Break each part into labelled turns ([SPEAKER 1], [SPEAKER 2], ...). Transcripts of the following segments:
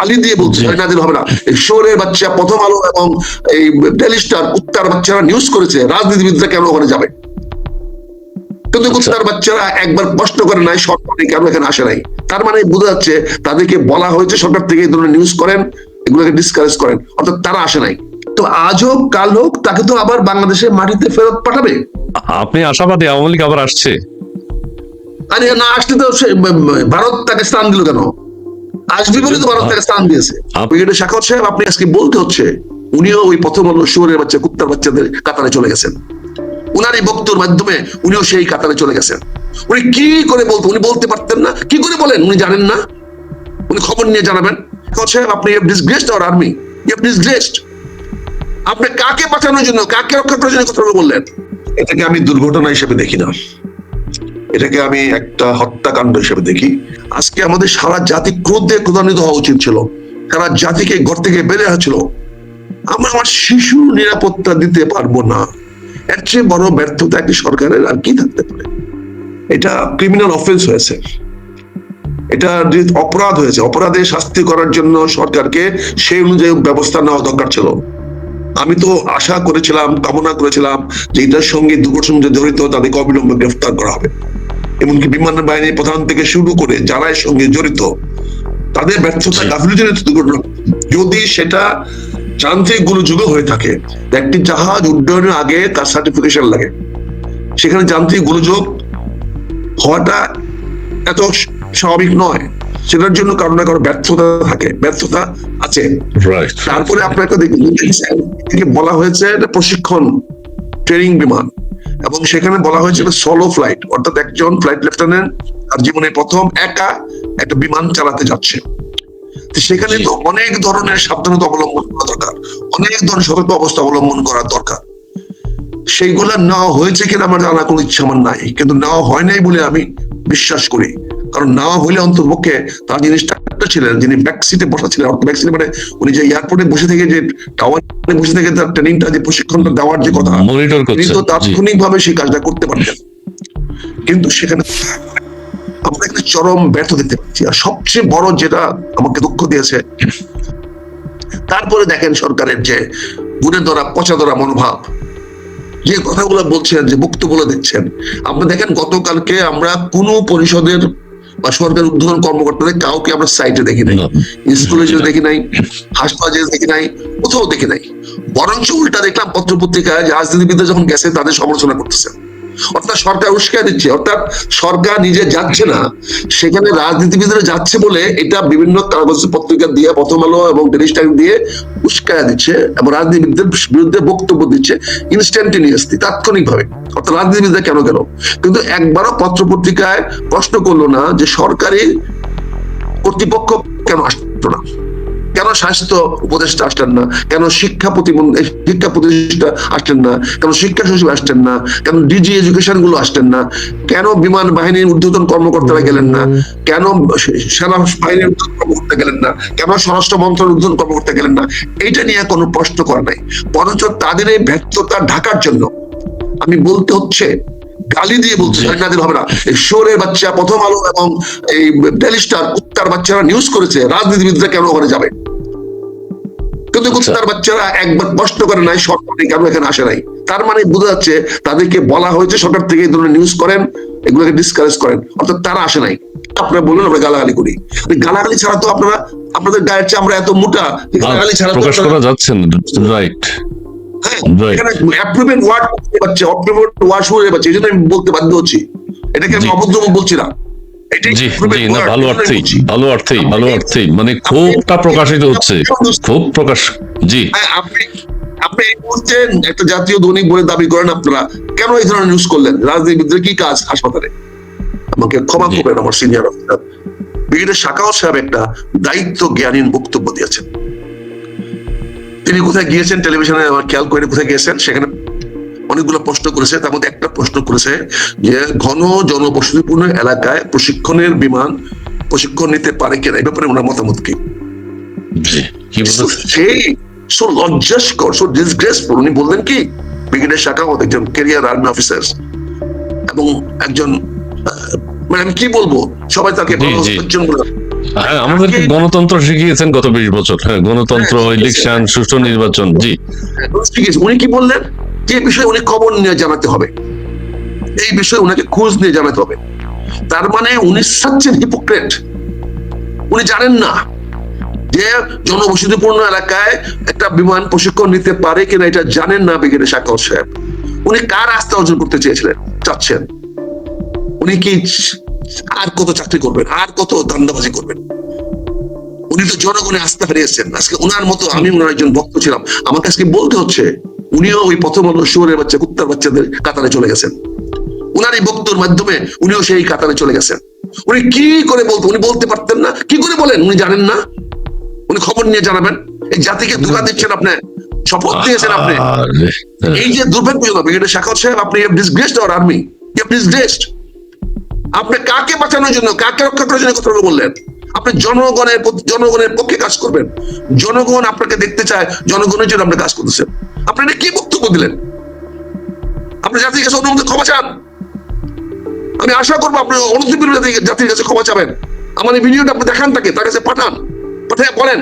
[SPEAKER 1] গালি দিয়ে বলছে নাজির হবে না। এই শোরের বাচ্চা, প্রথম আলো এবং এই ডেইলি স্টার কুত্তার বাচ্চারা নিউজ করেছে রাজনীতিবিদরা কেন ওখানে যাবে, কিন্তু কুত্তার বাচ্চারা একবার প্রশ্ন করে নাই সরকার কেন এখানে আসে নাই। তার মানে বোঝা যাচ্ছে তাদেরকে বলা হয়েছে সরকার থেকে এই ধরনের নিউজ করেন, এগুলোকে ডিসকারেজ করেন, অর্থাৎ তারা আসে নাই। তো আজ হোক কাল হোক তাকে তো আবার বাংলাদেশের মাটিতে ফেরত পাঠাবে।
[SPEAKER 2] আপনি আশাবাদী আওয়ামী লীগ আবার আসছে?
[SPEAKER 1] আরে না আসলে তো ভারত তাকে স্থান দিল কেন? আসবে বলে তো ভারত তাকে স্থান দিয়েছে। ব্রিগেডিয়ার সাখাওয়াত সাহেব, আপনি আজকে বলতে হচ্ছে উনিও ওই প্রথম আলো শুয়োরের বাচ্চা কুত্তার বাচ্চাদের কাতারে চলে গেছেন। উনার এই বক্তব্যের মাধ্যমে উনিও সেই কাতারে চলে গেছেন। উনি কি করে বলতো, উনি বলতে পারতেন না? কি করে বলেন উনি জানেন না? উনি খবর নিয়ে জানাবেন। আপনি ডিসগ্রেসড আওয়ার আর্মি, ইউ হ্যাভ ডিসগ্রেসড। আপনি কাকে বাঁচানোর জন্য, কাকে রক্ষা করার জন্য কথা বললেন? এটাকে আমি দুর্ঘটনা হিসেবে দেখি না, এটাকে আমি একটা হত্যাকাণ্ড হিসেবে দেখি। আজকে আমাদের সারা জাতি ক্রোধে ক্রোধান্বিত হওয়া উচিত ছিল, সারা জাতিকে ঘর থেকে বের হয়েছিল। আমরা আমার শিশু নিরাপত্তা দিতে পারবো না, এর চেয়ে বড় ব্যর্থতা একটি সরকারের আর কি থাকতে পারে? এটা ক্রিমিনাল অফেন্স হয়েছে, এটা অপরাধ হয়েছে। অপরাধে শাস্তি করার জন্য সরকারকে সেই অনুযায়ী ব্যবস্থা নেওয়া দরকার ছিল। আমি তো আশা করেছিলাম, কামনা করেছিলাম যে এটার সঙ্গে দুর্ঘটনা জড়িত তাদেরকে অবিলম্বে গ্রেফতার করা হবে। এমনকি বিমান বাহিনীর প্রধান থেকে শুরু করে যারা এর সঙ্গে জড়িত তাদের ব্যর্থতা, গাফিলতিজনিত দুর্ঘটনা। যদি সেটা যান্ত্রিক গোলযোগও হয়ে থাকে, একটি জাহাজ উড্ডয়নের আগে তার সার্টিফিকেশন লাগে, সেখানে যান্ত্রিক গোলযোগ হওয়াটা এত স্বাভাবিক নয়। সেটার জন্য কারো না কারো ব্যর্থতা থাকে, ব্যর্থতা আছে। তারপরে আপনাকে বলা হয়েছে প্রশিক্ষণ ট্রেনিং বিমান, এবং সেখানে বলা হয়েছে সোলো ফ্লাইট, অর্থাৎ একজন ফ্লাইট লেফটেন্যান্ট তার জীবনে প্রথম একা একটা বিমান চালাতে যাচ্ছে। সেখানে তো অনেক ধরনের সাবধানতা অবলম্বন করা দরকার, অনেক ধরনের সতর্ক অবস্থা অবলম্বন করা দরকার। সেইগুলা নেওয়া হয়েছে কিনা আমার জানার কোনো ইচ্ছা আমার নাই, কিন্তু নেওয়া হয় নাই বলে আমি বিশ্বাস করি। কারণ নেওয়া হইলে অন্তর্পক্ষে তার যিনি ইনস্ট্রাক্টর ছিলেন, যিনি ব্যাক সিটে বসা ছিলেন, ব্যাক সিটে মানে উনি যে এয়ারপোর্টে বসে থেকে যে টাওয়ারে বসে থেকে তার ট্রেনিংটা, যে প্রশিক্ষণটা দেওয়ার যে কথা, তিনি তো তাৎক্ষণিক ভাবে সেই কাজটা করতে পারতেন। কিন্তু সেখানে আমরা একটা চরম ব্যর্থ দেখতে পাচ্ছি। আর সবচেয়ে বড় যেটা আমাকে দুঃখ দিয়েছে, তারপরে দেখেন সরকারের যে গুণে ধরা পচা ধরা মনোভাব, যে কথাগুলো বলছেন, যে বক্তব্যগুলো দিচ্ছেন। আপনি দেখেন গতকালকে আমরা কোন পরিষদের বা সরকার উদ্বোধন কর্মকর্তাদের কাউকে আমরা সাইটে দেখি নাই, স্কুলে দেখি নাই, হাসপাতালে দেখি নাই, কোথাও দেখি নাই। বরঞ্চ উল্টা দেখলাম পত্র পত্রিকায় রাজনীতিবিদরা যখন গেছে তাদের সমালোচনা করতেছেন, অর্থাৎ সরকার উস্কায় দিচ্ছে। অর্থাৎ সরকার নিজে যাচ্ছে না, সেখানে রাজনীতিবিদরা যাচ্ছে বলে এটা বিভিন্ন কাগজ পত্রিকা দিয়ে, প্রথম আলো এবং ডেইলি স্টার দিয়ে উস্কায় দিচ্ছে এবং রাজনীতিবিদদের বিরুদ্ধে বক্তব্য দিচ্ছে ইনস্ট্যান্টেনিয়াসলি, তাৎক্ষণিক ভাবে। অর্থাৎ রাজনীতিবিদরা কেন গেল, কিন্তু একবারও পত্র পত্রিকায় প্রশ্ন করলো না যে সরকারি কর্তৃপক্ষ কেন আসতো না, কেন স্বাস্থ্য উপদেষ্টা আসতেন না, কেন শিক্ষা প্রতিষ্ঠা আসতেন না, কেন শিক্ষা সচিব আসতেন না, কেন ডিজি এডুকেশন গুলো আসতেন না, কেন বিমান বাহিনীর ঊর্ধ্বতন কর্মকর্তারা গেলেন না, কেন সেনা বাহিনীর ঊর্ধ্বতন কর্মকর্তা গেলেন না, কেন স্বরাষ্ট্র মন্ত্রণালয়ের ঊর্ধ্বতন কর্মকর্তা গেলেন না? এইটা নিয়ে কোনো প্রশ্ন করা নাই। বরঞ্চ তাদের এই ব্যর্থতা ঢাকার জন্য আমি বলতে হচ্ছে, গালি দিয়ে বলছে নাজির হবে না। এই শোরের বাচ্চা, প্রথম আলো এবং এই ডেইলি স্টার কুত্তার বাচ্চারা নিউজ করেছে রাজনীতিবিদরা কেন ওখানে যাবে, কিন্তু কুত্তার বাচ্চারা একবার প্রশ্ন করে নাই সরকার কেন এখানে আসে নাই। তার মানে বোঝা যাচ্ছে তাদেরকে বলা হয়েছে সরকার থেকে এই ধরনের নিউজ করেন, এগুলোকে ডিসকারেজ করেন, অর্থাৎ তারা আসে নাই। আপনারা বললেন আমরা গালাগালি করি, গালাগালি ছাড়া তো আপনারা, আপনাদের গায়ের চেয়ে আমরা এত মোটা, গালাগালি ছাড়া
[SPEAKER 2] প্রকাশ করা যাচ্ছে না। রাইট,
[SPEAKER 1] অ্যাপ্রোপ্রিয়েট ওয়ার্ড পাচ্ছে, অ্যাপ্রোপ্রিয়েট ওয়ার্ড শুনে পাচ্ছে, এই জন্য আমি বলতে বাধ্য হচ্ছি। এটাকে আমি অভদ্র বলছি না,
[SPEAKER 2] ভালো অর্থেই মানে ক্ষোভটা প্রকাশিত হচ্ছে, ক্ষোভ প্রকাশ। জি,
[SPEAKER 1] আপনি এই মুহূর্তে একটা জাতীয় দৈনিক বলে দাবি করেন, আপনারা কেন এই ধরনের নিউজ করলেন? রাজনীতিবিদদের কি কাজ হাসপাতালে? আমাকে ক্ষমা করবেন, আমার সিনিয়র অফিসার ব্রিগেডিয়ার সাখাওয়াত সাহেব একটা দায়িত্ব জ্ঞানীন বক্তব্য দিয়েছেন। তিনি কোথায় গিয়েছেন, টেলিভিশনে আমার খেয়াল করে কোথায় গিয়েছেন, সেখানে অনেকগুলো প্রশ্ন করেছে। তার মধ্যে একটা প্রশ্ন করেছে যে ঘন জনবসতিপূর্ণ এলাকায় প্রশিক্ষণের বিমান প্রশিক্ষণ নিতে পারে কিনা, এই ব্যাপারে ওনার মতামত কি? সেই লজ্জাস্কর, ডিসগ্রেসফুল। উনি বললেন কি, ব্রিগেডিয়ার সাখাওয়াত একজন ক্যারিয়ার আর্মি অফিসার এবং একজন, মানে আমি কি বলবো, সবাই তাকে
[SPEAKER 2] হ্যাঁ, আমাদেরকে গণতন্ত্র শিখিয়েছেন গত 20 বছর। হ্যাঁ, গণতন্ত্র, ইলেকশন, সুষ্ঠু নির্বাচন। জি,
[SPEAKER 1] ঠিক আছে, উনি কি বললেন যে এই বিষয়ে উনি খবর নিয়ে জানাতে হবে, এই বিষয়ে উনাকে খোঁজ নিয়ে জানাতে হবে। তার মানে উনি সাচ্ছেন হিপোক্রেট। উনি জানেন না যে জনবসতিপূর্ণ এলাকায় একটা বিমান প্রশিক্ষণ নিতে পারে কিনা, এটা জানেন না ব্রিগেডিয়ার সাখাওয়াত সাহেব। উনি কার আস্থা অর্জন করতে চাচ্ছেন? উনি কি আর কত চাকরি করবেন, আর কত ধান্দাবাজি করবেন? উনি তো জনগণের আস্থা হারিয়েছেন। আজকে ওনার মতো, আমি ওনার একজন ভক্ত ছিলাম, আমার কাছে বলতে হচ্ছে উনিও ওই প্রথম আলো শুয়োরের বাচ্চা, কুত্তার বাচ্চাদের কাতারে চলে গেছেন। উনার এই বক্তব্যের মাধ্যমে উনিও সেই কাতারে চলে গেছেন। উনি কি করে বলতো, উনি বলতে পারতেন না? কি করে বলেন? উনি জানেন না? উনি খবর নিয়ে জানাবেন। এই জাতিকে ধোঁকা দিচ্ছেন আপনি, শপথ দিয়েছেন আপনি। এই যে দুর্ভাগ্যজনক ব্রিগেডিয়ার সাখাওয়াত সাহেব, আপনি ডিসগ্রেসড আওয়ার আর্মি, ইউ হ্যাভ ডিসগ্রেসড। আপনি কাকে বাঁচানোর জন্য, কাকে রক্ষা করার জন্য কথা বললেন? আপনি জনগণের পক্ষে কাজ করবেন। জনগণ আপনাকে দেখতে চায়, জনগণের জন্য আপনি কাজ করতেছেন। আপনি কি বক্তব্য দিলেন? আপনি জাতির কাছে অনুমতি ক্ষমা চান। আমি আশা করবো আপনি জাতির কাছে ক্ষমা চাবেন। আমার এই ভিডিওটা আপনি দেখান, তার কাছে পাঠান, পাঠিয়ে বলেন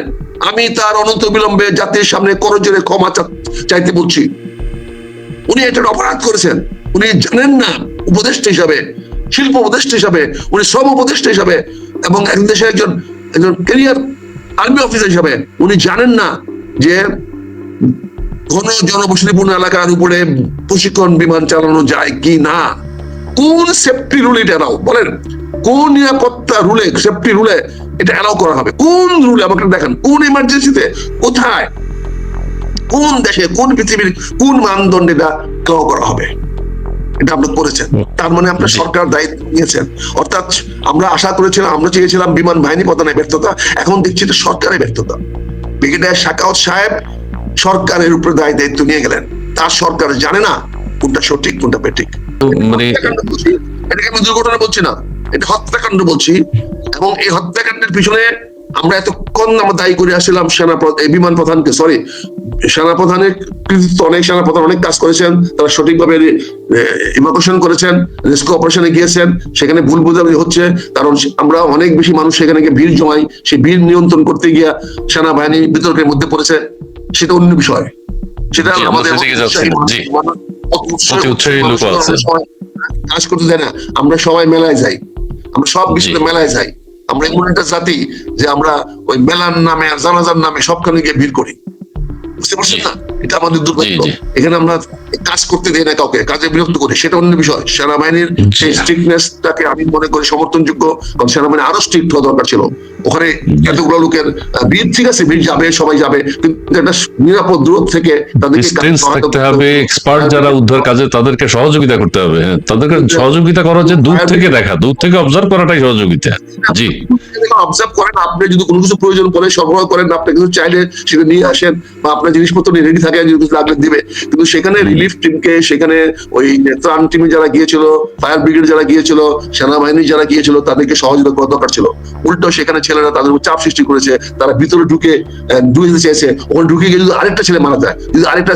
[SPEAKER 1] আমি তার অনন্ত বিলম্বে জাতির সামনে করজোরে ক্ষমা চাইতে বলছি। উনি এটার অপরাধ করেছেন। উনি জানেন না উপদেষ্টা হিসাবে, শিল্প উপদেষ্টা হিসাবে, উনি শ্রম উপদেষ্টা হিসাবে এবং দেশের একজন ক্যারিয়ার আর্মি অফিসার হিসাবে উনি জানেন না যে ঘন জনবসতিপূর্ণ এলাকার উপরে প্রশিক্ষণ বিমান চালানো যায় কি না। কোন সেফটি রুল এটা এলাও বলেন? কোন নিরাপত্তা রুলে, সেফটি রুলে এটা এলাও করা হবে? কোন রুলে আমাকে দেখান, কোন ইমার্জেন্সিতে, কোথায়, কোন দেশে, কোন পৃথিবীর কোন মানদণ্ডে এটা এলাও করা হবে? এটা আপনি করেছেন। তার মানে আপনার সরকার দায়িত্ব নিয়েছেন। অর্থাৎ আমরা আশা করেছিলাম, আমরা চেয়েছিলাম বিমান বাহিনী প্রধানের ব্যর্থতা, এখন দেখছি এটা সরকারের ব্যর্থতা। ব্রিগেডিয়ার সাখাওয়াত সাহেব সরকারের উপরে দায়িত্ব নিয়ে গেলেন। তার সরকার জানে না কোনটা সঠিক কোনটা বেঠিক।
[SPEAKER 2] মানে
[SPEAKER 1] এটাকে আমি দুর্ঘটনা বলছি না, এটা হত্যাকাণ্ড বলছি। এবং এই হত্যাকাণ্ডের পিছনে আমরা এতক্ষণ আমরা দায়ী করে আসছিলাম বিমান প্রধানকে, সরি সেনাপ্রধানের কৃতিত্ব অনেক, সেনাপ্রধান অনেক কাজ করেছেন, তারা সঠিকভাবে ইভাকুয়েশন করেছেন, রেস্কিউ অপারেশনে গিয়েছেন, সেখানে ভুল বোঝাবুঝি হচ্ছে কারণ আমরা অনেক বেশি মানুষ সেখানে গিয়ে ভিড় জমাই, সেই ভিড় নিয়ন্ত্রণ করতে গিয়া সেনাবাহিনী বিতর্কের মধ্যে পড়েছে, সেটা অন্য বিষয়। সেটা আমাদের কাজ করতে দেয় না। আমরা সবাই মেলায় যাই, আমরা সব বিষয়ে মেলায় যাই। আমরা এমন একটা জাতি যে আমরা ওই মেলার নামে আর জানাজার নামে সবখানে গিয়ে ভিড় করি, বুঝতে পারছেন না? এটা আমাদের দুর্ভাগ্য। এখানে আমরা কাজ করতে দেই না কাউকে, কাজে বিরক্ত করি, সেটা অন্য বিষয়। সেনাবাহিনীর সেই স্ট্রিক্টনেসটাকে আমি মনে করি সমর্থনযোগ্য, কারণ সেনাবাহিনী আরো স্ট্রিক্ট হওয়া দরকার ছিল। ওখানে এতগুলো লোকের ভিড়, ঠিক আছে ভিড় যাবে, সবাই যাবে, কিন্তু একটা নিরাপদ দূর থেকে তাদেরকে
[SPEAKER 2] থাকতে হবে। এক্সপার্ট যারা উদ্ধার কাজে তাদেরকে সহযোগিতা করতে হবে। হ্যাঁ, তাদেরকে সহযোগিতা করা, যে দূর থেকে দেখা, দূর থেকে অবজার্ভ করাটাই সহযোগিতা। জি,
[SPEAKER 1] অবজার্ভ করেন, আপনি যদি কোনো কিছু প্রয়োজন পড়ে সরবরাহ করেন, আপনি কিছু চাইলে সেটা নিয়ে আসেন, বা আপনার জিনিসপত্র নিয়ে রেডি থাকে, যদি কিছু লাগলে দিবে। কিন্তু সেখানে রিলিফ টিমকে, সেখানে ওই ত্রাণ টিমে যারা গিয়েছিল, ফায়ার ব্রিগেড যারা গিয়েছিল, সেনাবাহিনী যারা গিয়েছিল, তাদেরকে সহযোগিতা করা দরকার ছিল। উল্টো সেখানে ছেলেরা তাদের উপর চাপ সৃষ্টি করেছে, তারা ভিতরে ঢুকে যেতে চেয়েছে। ওখানে ঢুকে গিয়ে যদি আরেকটা ছেলে মারা যায়, যদি আরেকটা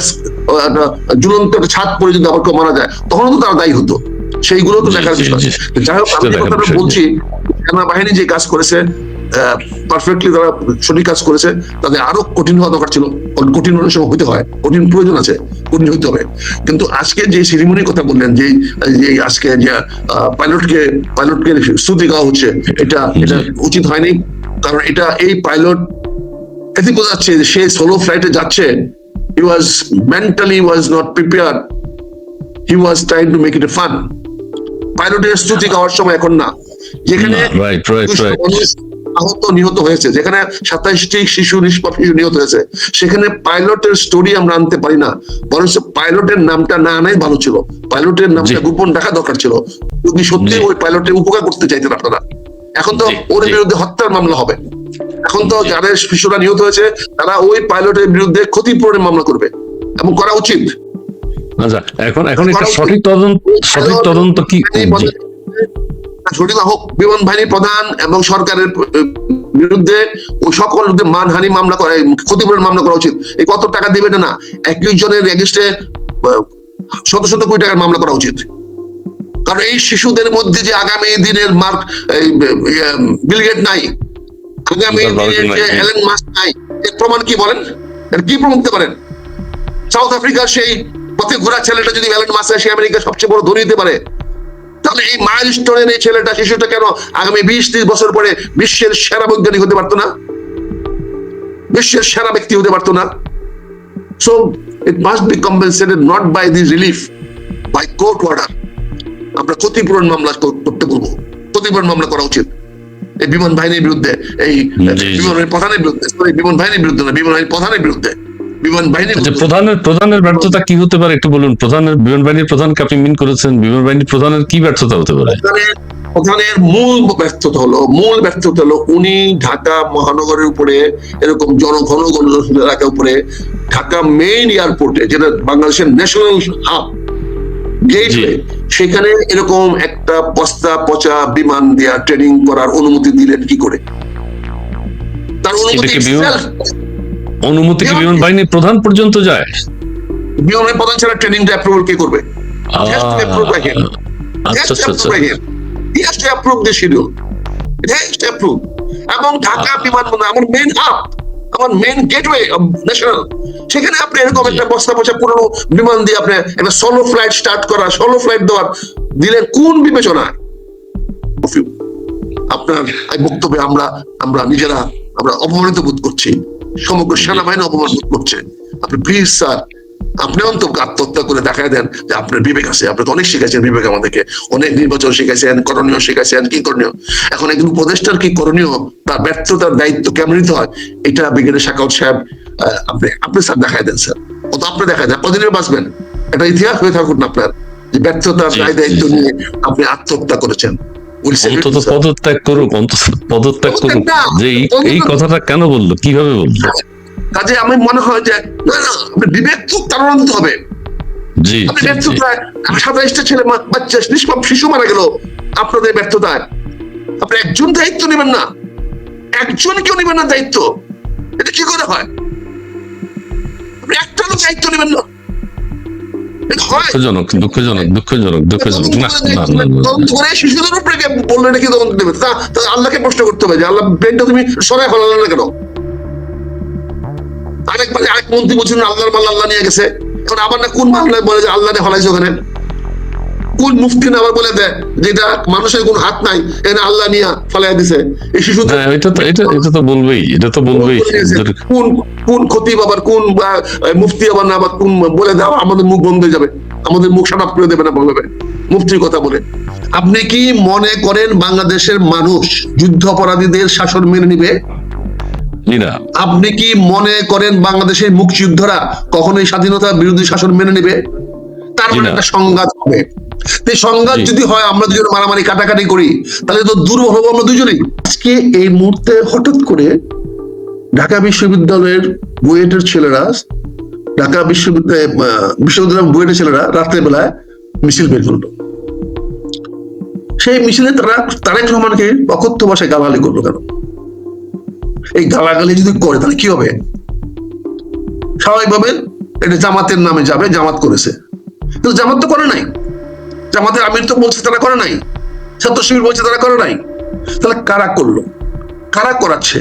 [SPEAKER 1] ঝুলন্ত ছাদ পরে যদি আবার কেউ মারা যায়, তখন তো তারা দায়ী হতো। সেইগুলো তো দেখার বিষয়। যাই হোক, আমি কথাটা বলছি, সেনাবাহিনী যে কাজ করেছে পারফেক্টলি, তারা সঠিক কাজ করেছে। তাদের আরো কঠিন হওয়া দরকার ছিল, কঠিন অনেক সময় হতে হয়, কঠিন প্রয়োজন আছে, কঠিন হইতে হবে। কিন্তু আজকে যে সেরিমনির কথা বললেন, যে আজকে যে পাইলটকে স্তুতি দেওয়া হচ্ছে, এটা উচিত হয়নি। কারণ এটা এই পাইলট এতে বোঝা যাচ্ছে যে সে সোলো ফ্লাইটে যাচ্ছে, he was mentally was not prepared, he was trying to make it a fun. পাইলটের স্তুতি গাওয়ার সময় এখন না, যেখানে আহত নিহত হয়েছে, যেখানে 27টি শিশু নিষ্পাপ শিশু নিহত হয়েছে, সেখানে পাইলটের স্টোরি আমরা আনতে পারি না, বরঞ্চ পাইলটের নামটা না আনাই ভালো ছিল। পাইলটের নামটা গোপন রাখা দরকার ছিল, যদি সত্যি ওই পাইলটের উপকার করতে চাইতেন আপনারা। এখন তো ওর বিরুদ্ধে হত্যার মামলা হবে। এখন তো যারা শিশুরা নিহত হয়েছে, তারা ওই পাইলটের বিরুদ্ধে ক্ষতিপূরণের মামলা করবে, এবং করা উচিত।
[SPEAKER 2] এখন এটা সঠিক তদন্ত কি
[SPEAKER 1] সঠিক হোক। বিমান বাহিনী প্রধান এবং সরকারের বিরুদ্ধে ওই সকল মানহানি মামলা করা, ক্ষতিপূরণ মামলা করা উচিত। এই কত টাকা দিবে না, একজনের এগেইনস্টে শত শত কোটি টাকার মামলা করা উচিত। কারণ এই শিশুদের মধ্যে যে আগামী দিনের বিল গেট নাই, আগামী দিনে যে এলন মাস্ক নাই, এর প্রমাণ কি বলেন? এর কি প্রমাণ দিতে পারেন? সাউথ আফ্রিকার সেই পথে ঘোরা ছেলেটা যদি এলন মাস্ক সে আমেরিকার সবচেয়ে বড় ধনী হতে পারে, তাহলে এই মাইলস্টোনের এই ছেলেটা, শিশুটা কেন আগামী 20-30 বছর পরে বিশ্বের সেরা বৈজ্ঞানিক হতে পারতো না? বিশ্বের সেরা ব্যক্তি হতে পারতো না? So it must be compensated not by the relief, by court order. আমরা ক্ষতিপূরণ মামলা করতে বলবো, ক্ষতিপূরণ মামলা করা উচিত এই বিমান বাহিনীর বিরুদ্ধে, এই বিমান প্রধানের বিরুদ্ধে, বিমান বাহিনীর বিরুদ্ধে না, বিমান বাহিনীর প্রধানের বিরুদ্ধে, বিমান বাহিনীর
[SPEAKER 2] প্রধানের ব্যর্থতা কি হতে পারে একটু বলুন। বিমান বাহিনীর প্রধানকে আপনি মিন করেছেন, বিমান বাহিনীর প্রধানের কি ব্যর্থতা হতে পারে?
[SPEAKER 1] প্রধানের মূল ব্যর্থতা হলো উনি ঢাকা মহানগরের উপরে, এরকম জনঘন এলাকার উপরে, ঢাকা মেইন এয়ারপোর্টে, যেটা বাংলাদেশের ন্যাশনাল হাব গেটওয়ে, সেখানে এরকম একটা বস্তা পচা বিমান দিয়া ট্রেনিং করার অনুমতি দিলেন কি করে? তার
[SPEAKER 2] অনুমতি কি বিমান বাহিনীর প্রধান পর্যন্ত যায়?
[SPEAKER 1] বিমানের প্রধান ছাড়া ট্রেনিংটা অ্যাপ্রুভাল কে করবে? He has to approve the schedule. It has to approve. এবং ঢাকা বিমানবন্দর আমার মেইন হাব, আমার মেইন গেটওয়ে ন্যাশনাল, সেখানে আপনি এরকম একটা বস্তা পচা পুরনো বিমান দিয়ে আপনি একটা সোলো ফ্লাইট স্টার্ট করা, সোলো ফ্লাইট দেওয়ার দিলেন কোন বিবেচনায়? আপনার বক্তব্যে আমরা নিজেরা আমরা অপমানিত বোধ করছি, সমগ্র সেনাবাহিনী অপমান বোধ করছে। আপনি প্লিজ স্যার, আপনি অন্তত আত্মহত্যা করে দেখায় দেন যে আপনার বিবেক আছে। আপনি তো অনেক শিখাইছেন বিবেক, আমাদেরকে অনেক নির্বাচন শিখাইছেন, করণীয় শিখাইছেন, কি করণীয়। এখন একজন উপদেষ্টার কি করণীয়, তার ব্যর্থতার দায়িত্ব কেমন নিতে হয়, এটা ব্রিগেডিয়ার শাখাওয়াত সাহেব আপনি স্যার দেখায় দেন স্যার, অত আপনি দেখায় দেন, কদিনে বাঁচবেন? একটা ইতিহাস হয়ে থাকুন আপনার, যে ব্যর্থতার দায়িত্ব নিয়ে আপনি আত্মহত্যা করেছেন।
[SPEAKER 2] অন্তত পদত্যাগ করুক, অন্তত পদত্যাগ করুক। যে এই কথাটা কেন বললো, কিভাবে বললো?
[SPEAKER 1] কাজে আমি মনে হয় যে না, আপনি বিবেক তো তাড়না দিতে হবে। আপনি ব্যর্থতায় 27টা ছেলে বাচ্চা নিষ্পাপ শিশু মারা গেল আপনাদের ব্যর্থতায়, আপনি একজন দায়িত্ব নেবেন না? একজন কেউ নেবেন না দায়িত্ব? এটা কি করে হয়? আপনি একটা লোক দায়িত্ব নেবেন না? শিশুদের উপরে বললে নাকি তদন্ত দেবে? আল্লাহকে প্রশ্ন করতে হবে যে আল্লাহ ব্রেনটা তুমি সরাই ফেলালে না কেন? আরেক মন্ত্রী বলছেন আল্লাহর মাল আল্লাহ নিয়ে গেছে, এখন আবার না কোন মামলায় বলে যে আল্লাহ নিয়ে ফলাইছে, ওখানে কোন মুফতি না আবার বলে দেয় যেটা মানুষের কোন হাত নাই, এখানে আল্লাহ নিয়ে ফলাই দিছে এই শিশু।
[SPEAKER 2] এটা তো বলবেই
[SPEAKER 1] কোন খতিব আবার কোন মুফতি আবার না আবার কোন বলে দাও, আমাদের মুখ বন্ধ হয়ে যাবে, আমাদের মুখ সানাপ করে দেবে না বলবে মুফতির কথা বলে। আপনি কি মনে করেন বাংলাদেশের মানুষ যুদ্ধ অপরাধীদের শাসন মেনে নিবে? আপনি কি মনে করেন বাংলাদেশের মুক্তিযোদ্ধারা কখনোই স্বাধীনতা বিরোধী শাসন মেনে নেবে? তার মানে একটা সংঘাত হবে। এই সংঘাত যদি হয়, আমরা দুজন মারামারি কাটাকাটি করি, তাহলে তো দুর্বল হবো আমরা দুজনেই। আজকে এই মুহূর্তে হঠাৎ করে ঢাকা বিশ্ববিদ্যালয়ের বুয়েটের ছেলেরা, ঢাকা বিশ্ববিদ্যালয়ের বুয়েটের ছেলেরা রাত্রে বেলায় মিছিল বের করলো। সেই মিছিলে তারা তারেক রহমানকে অকথ্য ভাষায় গালাগালি করলো। কেন? এই গালাগালি যদি করে তাহলে কি হবে? স্বাভাবিকভাবে এটা জামাতের নামে যাবে, জামাত করেছে। কিন্তু জামাত তো করে নাই, জামাতের আমির তো বলছে তারা করে নাই, ছাত্র শিবির বলছে তারা করে নাই। তাহলে কারা করলো? কারা করাচ্ছে?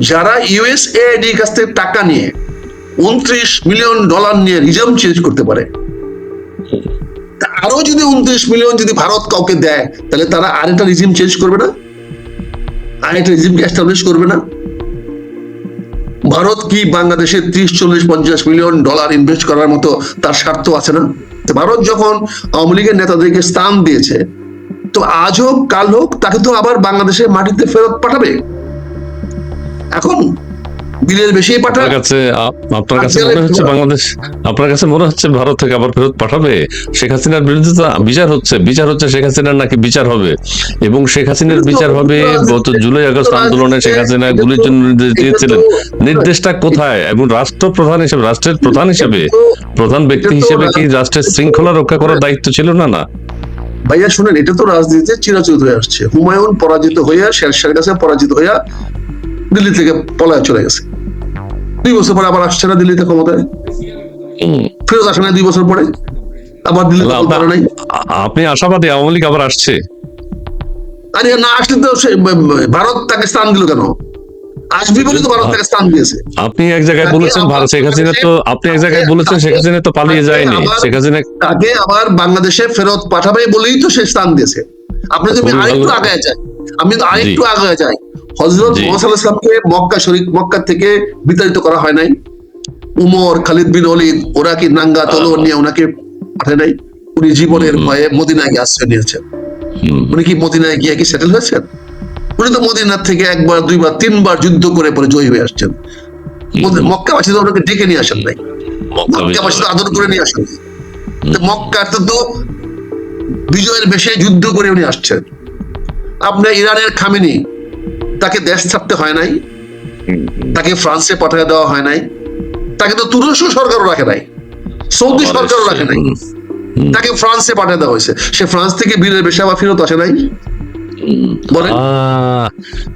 [SPEAKER 1] যারা ইউএসএআইডি কাছ থেকে টাকা নিয়ে $29 মিলিয়ন নিয়ে রিজম চেঞ্জ করতে পারে, আরো যদি 29 মিলিয়ন যদি ভারত কাউকে দেয়, তাহলে তারা আরেকটা রিজিম চেঞ্জ করবে না? আরেকটা রিজিমকে এস্টাবলিশ করবে না? ভারত কি বাংলাদেশে 30, 40, 50 মিলিয়ন ডলার ইনভেস্ট করার মতো তার স্বার্থ আছে না? ভারত যখন আওয়ামী লীগের নেতাদেরকে স্থান দিয়েছে, তো আজ হোক কাল হোক তাকে তো আবার বাংলাদেশের মাটিতে ফেরত পাঠাবে। এখন বিলের বেশি পাঠাবে।
[SPEAKER 2] আপনার কাছে মনে হচ্ছে বাংলাদেশ, আপনার কাছে মনে হচ্ছে ভারত থেকে আবার ফেরত পাঠাবে? শেখ হাসিনার বিরুদ্ধে তো বিচার হচ্ছে শেখ হাসিনার নাকি বিচার হবে, এবং শেখ হাসিনার বিচার হবে। গত জুলাই আগস্ট আন্দোলনে শেখ হাসিনা গুলির জন্য নির্দেশ দিয়েছিলেন। নির্দেশটা কোথায়? এবং রাষ্ট্রপ্রধান হিসেবে, রাষ্ট্রের প্রধান হিসেবে, প্রধান ব্যক্তি হিসেবে কি রাষ্ট্রের শৃঙ্খলা রক্ষা করার দায়িত্ব ছিল না? না
[SPEAKER 1] ভাইয়া শুনেন, এটা তো রাজনীতিতে চিরাচরিত হয়ে আসছে। হুমায়ুন পরাজিত হইয়া, শেরশাহের কাছে পরাজিত হইয়া দিল্লি থেকে পলায় চলে গেছে। 2 বছর পরে আবার আসছে না দিল্লিতে ক্ষমতায়, ফেরত আসে না 2 বছর পরে আবার দিল্লিতে।
[SPEAKER 2] আপনি আশাবাদী আওয়ামী লীগ আবার আসছে?
[SPEAKER 1] আরে না আসলে তো ভারত তাকে স্থান দিল কেন? আসবি বলে তো ভারত তাকে স্থান দিয়েছে।
[SPEAKER 2] আপনি এক জায়গায় বলেছেন ভারত শেখ হাসিনা তো, আপনি এক জায়গায় বলেছেন শেখ হাসিনা তো পালিয়ে যায়নি, শেখ হাসিনা
[SPEAKER 1] তাকে আবার বাংলাদেশে ফেরত পাঠাবে বলেই তো সে স্থান দিয়েছে। আপনি যদি আরেকটু আগে যাই, আমি তো আরেকটু আগে যাই, হযরত মুহাম্মদ সাল্লাল্লাহু আলাইহি ওয়াসাল্লামকে মক্কা থেকে বিতাড়িত করা হয় নাই? উমর, খালিদ বিন ওয়ালিদ ওরা কি নাঙ্গা তলোয়ার নিয়ে ওনাকে পাঠায় নাই? উনি জীবনের ভয়ে মদিনায় গিয়ে আশ্রয় নিয়েছেন। উনি কি মদিনায় গিয়ে কি সেটেল হয়েছেন? উনি তো মদিনার থেকে একবার, দুইবার, তিনবার যুদ্ধ করে পরে জয়ী হয়ে আসছেন। মক্কাবাসী তো ওনাকে ডেকে নিয়ে আসেন নাই, মক্কাবাসী তো আদর করে নিয়ে আসেন। মক্কাতে তো বিজয়ের বেশে যুদ্ধ করে উনি আসছেন। আপনার ইরানের খামেনি, তাকে দেশ ছাড়তে হয় নাই, তাকে ফ্রান্সে পাঠিয়ে দেওয়া হয় নাই, তাকে তো তুরস্ক সরকারও রাখে নাই, সৌদি সরকারও রাখে নাই, তাকে ফ্রান্সে পাঠিয়ে দেওয়া হয়েছে। সে ফ্রান্স থেকে বীরের বেশে আবার ফেরত আসে নাই।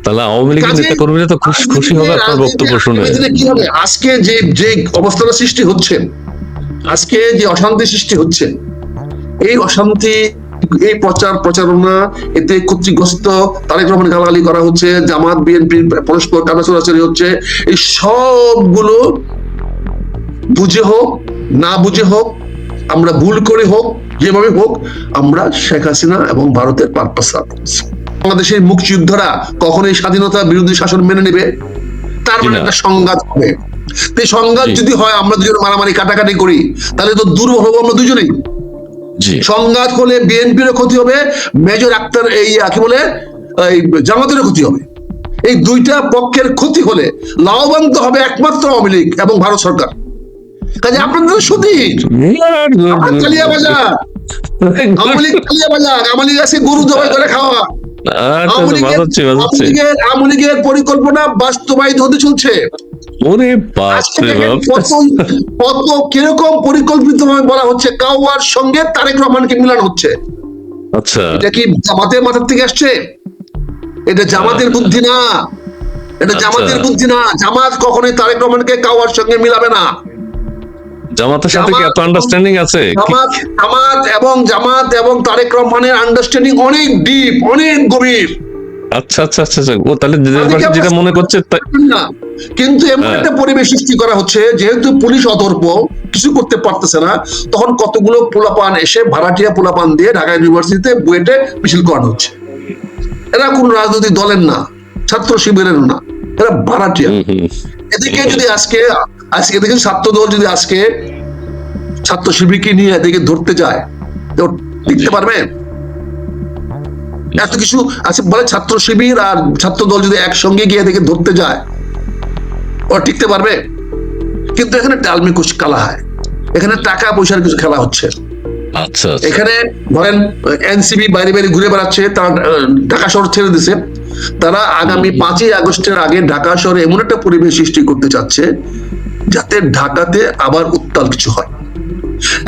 [SPEAKER 2] তাহলে আওয়ামী লীগের নেতা কর্মীরা তো খুশি হবে আপনার বক্তব্য শুনে।
[SPEAKER 1] কি হবে আজকে যে অবস্থাটা সৃষ্টি হচ্ছে, আজকে যে অশান্তি সৃষ্টি হচ্ছে, এই অশান্তি, এই প্রচারণা, এতে ক্ষতিগ্রস্ত তারেক রহমান গালাগালি করা হচ্ছে, জামাত বিএনপি পরস্পর কানাচোরাচুরি হচ্ছে, এই সবগুলো বুঝে হোক না বুঝে হোক, আমরা ভুল করে হোক, যেভাবে হোক, আমরা শেখ হাসিনা এবং ভারতের পারপাস সার্ভ করছি। বাংলাদেশের মুক্তিযোদ্ধারা কখনোই স্বাধীনতা বিরোধী শাসন মেনে নেবে? তার মানে একটা সংঘাত হবে। এই সংঘাত যদি হয়, আমরা দুজন মারামারি কাটাকাটি করি, তাহলে তো দুর্বল হবো আমরা দুজনেই। সংঘাত হলে বিএনপিরও ক্ষতি হবে, মেজর আক্তার এই কি বলে জামাতেরও ক্ষতি হবে। এই দুইটা পক্ষের ক্ষতি হলে লাভবান তো হবে একমাত্র আওয়ামী লীগ এবং ভারত সরকার। কাজে আপনাদের সুধীর কালিয়া বাজার, আওয়ামী লীগ কালিয়া বাজার, আওয়ামী লীগ আছে গরু জবাই করে খাওয়া। আওয়ামী লীগের পরিকল্পনা বাস্তবায়িত হতে চলছে। কত কিরকম পরিকল্পিত ভাবে বলা হচ্ছে, কাওয়ার সঙ্গে তারেক রহমানকে মিলানো হচ্ছে।
[SPEAKER 2] আচ্ছা, এটা
[SPEAKER 1] কি জামাতের মাথার থেকে আসছে? এটা জামাতের বুদ্ধি না, এটা জামাতের বুদ্ধি না। জামাত কখনোই তারেক রহমানকে কাওয়ার সঙ্গে মিলাবে না।
[SPEAKER 2] জামাতের সাথে কি এত আন্ডারস্ট্যান্ডিং আছে?
[SPEAKER 1] জামাত এবং তারেক রহমানের আন্ডারস্ট্যান্ডিং অনেক ডিপ, অনেক গভীর।
[SPEAKER 2] আচ্ছা আচ্ছা আচ্ছা, ও তাহলে যেটা মনে করছে
[SPEAKER 1] না, কিন্তু এমন একটা পরিবেশ সৃষ্টি করা হচ্ছে, যেহেতু পুলিশ অতর্ক, কিছু করতে পারতেছে না, তখন কতগুলো পোলাপান এসে ভাড়াটিয়া পোলাপান দিয়ে ঢাকা ইউনিভার্সিটিতে বুয়েটে মিছিল করানো হচ্ছে। এরা কোন রাজনৈতিক দলের না, ছাত্র শিবিরের না, এরা ভাড়াটিয়া। এদিকে যদি আজকে দেখেন ছাত্র দল যদি আজকে ছাত্র শিবিরকে নিয়ে এদিকে ধরতে যায়, দেখতে পারবে? এত কিছু আছে বলে, ছাত্র শিবির আর ছাত্র দল যদি একসঙ্গে গিয়ে এদিকে ধরতে যায়, ওরা টিকতে পারবে? কিন্তু এখানে ডালমি কুচ কালা হয়, এখানে টাকা পয়সার কিছু খেলা হচ্ছে।
[SPEAKER 2] আচ্ছা,
[SPEAKER 1] এখানে ধরেন এনসিবি বাইরে বাইরে ঘুরে বেড়াচ্ছে, তারা ঢাকা শহর ছেড়ে দিছে। তারা আগামী 5ই আগস্টের আগে ঢাকা শহরে এমন একটা পরিবেশ সৃষ্টি করতে চাচ্ছে যাতে ঢাকাতে আবার উত্তাল কিছু হয়,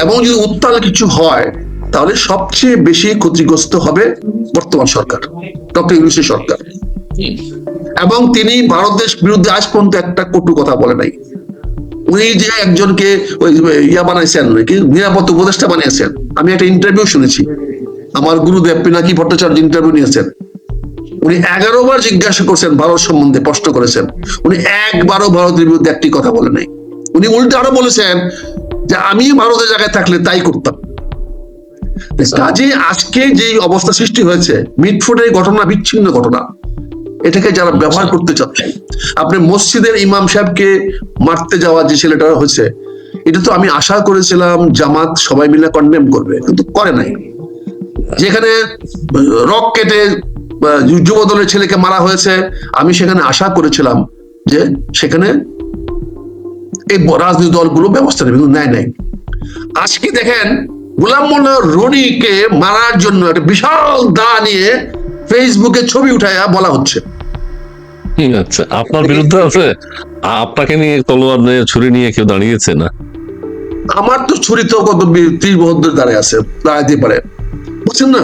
[SPEAKER 1] এবং যদি উত্তাল কিছু হয় তাহলে সবচেয়ে বেশি ক্ষতিগ্রস্ত হবে বর্তমান সরকার, ডক্টর ইউনূসের সরকার। এবং তিনি ভারতের বিরুদ্ধে আজ পর্যন্ত একটা কটু কথা বলে নাই। উনি যে একজনকে বানাইছেন, নিরাপত্তা উপদেষ্টা বানিয়েছেন, আমি একটা ইন্টারভিউ শুনেছি, আমার গুরুদেব পিনাকি ভট্টাচার্য ইন্টারভিউ নিয়েছেন। উনি 11 বার জিজ্ঞাসা করছেন ভারত সম্বন্ধে, প্রশ্ন করেছেন, উনি একবারও ভারতের বিরুদ্ধে একটি কথা বলে নাই। উনি উল্টে আরো বলেছেন যে আমি ভারতের জায়গায় থাকলে তাই করতাম। কাজে আজকে যে অবস্থা সৃষ্টি হয়েছে, মিটফোর্ডের ঘটনা বিচ্ছিন্ন ঘটনা, এটাকে যারা ব্যবহার করতে চাচ্ছে, আপনি মসজিদের ইমাম সাহেবকে মারতে যাওয়া যে ছেলেটা হয়েছে, এটা তো আমি আশা করেছিলাম জামাত সবাই মিলে কন্ডেম করবে, কিন্তু করে নাই। যেখানে রক কেটে যুব দলের ছেলেকে মারা হয়েছে, আমি সেখানে আশা করেছিলাম যে সেখানে এই রাজনৈতিক দলগুলো ব্যবস্থা নেবে, কিন্তু নেয় নাই। আজকে দেখেন গোলাম মোল্লা রনিকে মারার জন্য একটা বিশাল দা নিয়ে ফেসবুকে ছবি উঠায়া বলা হচ্ছে।
[SPEAKER 2] আচ্ছা, আপনার বিরুদ্ধে আছে? আপনাকে নিয়ে তলোয়ার নিয়ে ছুরি নিয়ে কেউ দাঁড়িয়েছে না?
[SPEAKER 1] আমার তো ছুরি তো কত 30 বছর দাঁড়িয়ে আছে, দাঁড়াইতে পারে, বুঝছেন না?